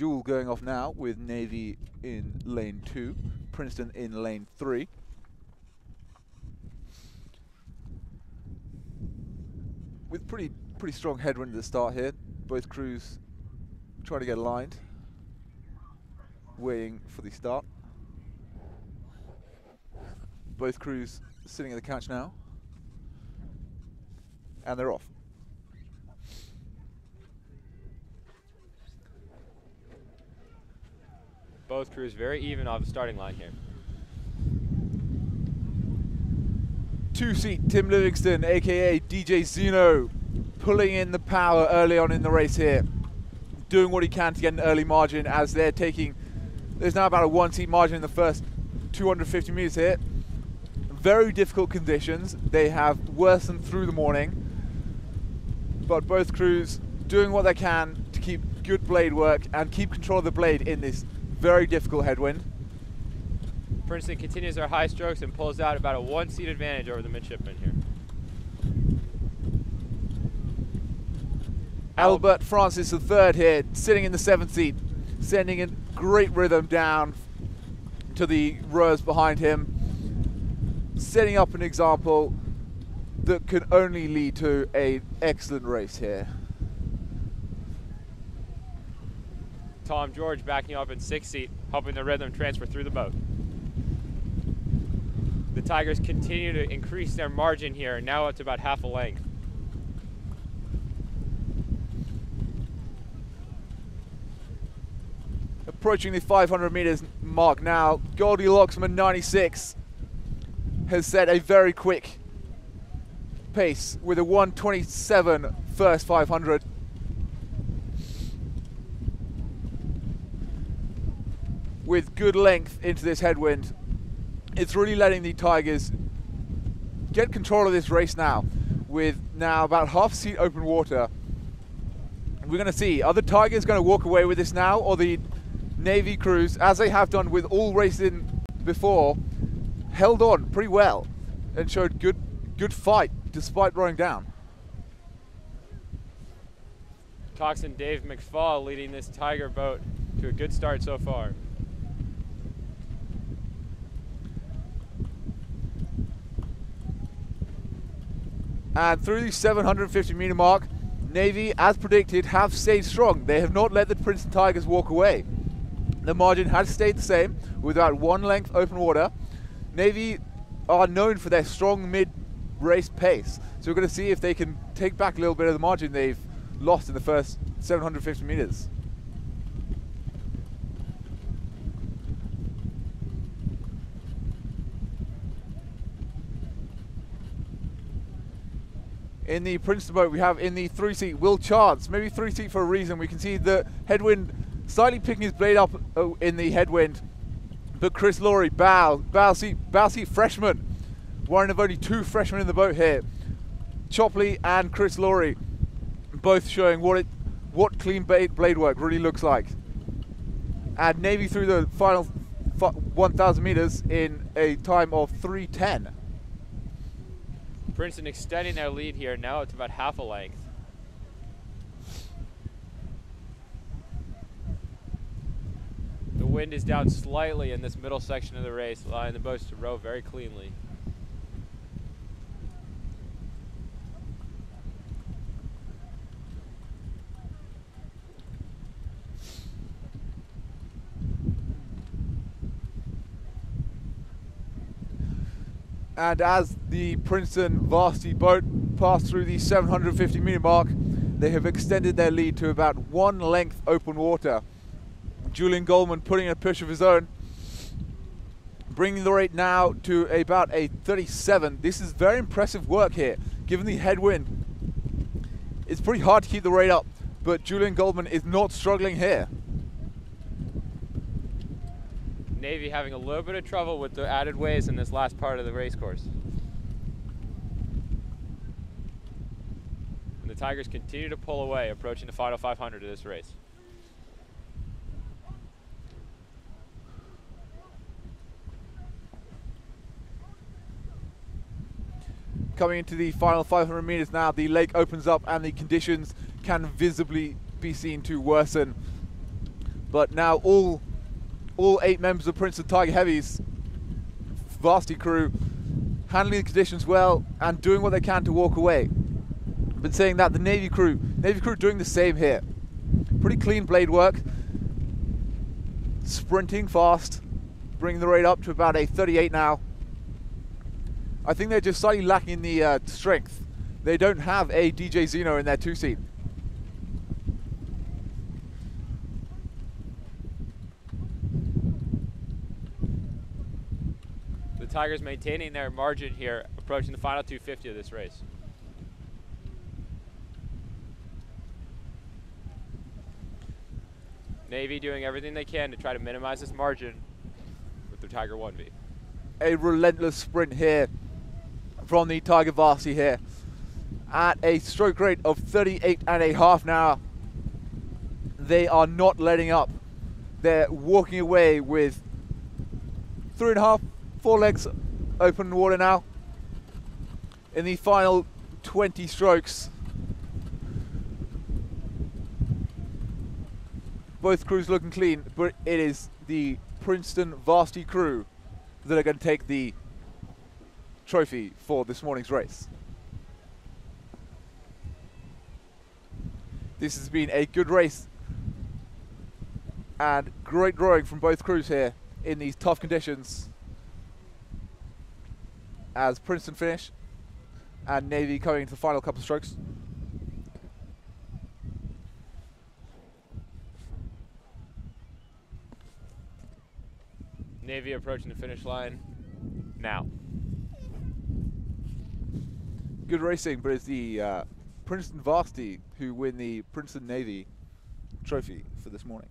duel going off now with Navy in lane 2, Princeton in lane 3. With pretty strong headwind at the start here. Both crews trying to get aligned, waiting for the start. Both crews sitting at the catch now, and they're off. Both crews very even off the starting line here. 2-seat Tim Livingston, aka DJ Zeno, pulling in the power early on in the race here, doing what he can to get an early margin as they're taking, there's now about a 1-seat margin in the first 250 meters here. Very difficult conditions. They have worsened through the morning, but both crews doing what they can to keep good blade work and keep control of the blade in this very difficult headwind. Princeton continues their high strokes and pulls out about a 1-seat advantage over the midshipmen here. Albert Francis III here, sitting in the 7th seat, sending a great rhythm down to the rowers behind him, setting up an example that can only lead to an excellent race here. Tom George backing up in 6th seat, helping the rhythm transfer through the boat. The Tigers continue to increase their margin here, now up to about half a length. Approaching the 500 meters mark now. Goldilocksman 96 has set a very quick pace with a 1:27 first 500. With good length into this headwind. It's really letting the Tigers get control of this race now, with now about half a seat open water. We're going to see, are the Tigers going to walk away with this now, or the Navy crews, as they have done with all races before, held on pretty well and showed good fight despite rowing down. Coxswain Dave McFall leading this Tiger boat to a good start so far. And through the 750 meter mark, Navy, as predicted, have stayed strong. They have not let the Princeton Tigers walk away. The margin has stayed the same with about 1 length open water. Navy are known for their strong mid-race pace. So we're going to see if they can take back a little bit of the margin they've lost in the first 750 meters. In the Princeton boat, we have in the 3-seat Will Chance, maybe 3-seat for a reason. We can see the headwind slightly picking his blade up in the headwind. But Chris Laurie, bow seat freshman, one of only 2 freshmen in the boat here. Chopley and Chris Laurie, both showing what clean blade work really looks like. And Navy through the final 1,000 meters in a time of 3:10. Princeton extending their lead here, now it's about half a length. The wind is down slightly in this middle section of the race, allowing the boats to row very cleanly. And as the Princeton varsity boat passed through the 750 meter mark, they have extended their lead to about 1 length open water. Julian Goldman putting in a push of his own, bringing the rate now to about a 37. This is very impressive work here. Given the headwind, it's pretty hard to keep the rate up, but Julian Goldman is not struggling here. Navy having a little bit of trouble with the added waves in this last part of the race course. And the Tigers continue to pull away, approaching the final 500 of this race. Coming into the final 500 meters now, the lake opens up and the conditions can visibly be seen to worsen. But now all 8 members of Princeton Tiger Heavies varsity crew handling the conditions well and doing what they can to walk away. I've been saying that the Navy crew doing the same here. Pretty clean blade work, sprinting fast, bringing the rate up to about a 38 now. I think they're just slightly lacking in the strength. They don't have a DJ Zeno in their 2-seat. The Tigers maintaining their margin here, approaching the final 250 of this race. Navy doing everything they can to try to minimize this margin with their Tiger 1V. A relentless sprint here from the Tiger Varsity here at a stroke rate of 38.5 now. They are not letting up. They're walking away with 3.5, 4 legs open in water now in the final 20 strokes. Both crews looking clean, but it is the Princeton Varsity crew that are going to take the trophy for this morning's race. This has been a good race and great rowing from both crews here in these tough conditions as Princeton finish and Navy coming into the final couple of strokes. Navy approaching the finish line now. Good racing, but it's the Princeton Varsity who win the Princeton Navy trophy for this morning.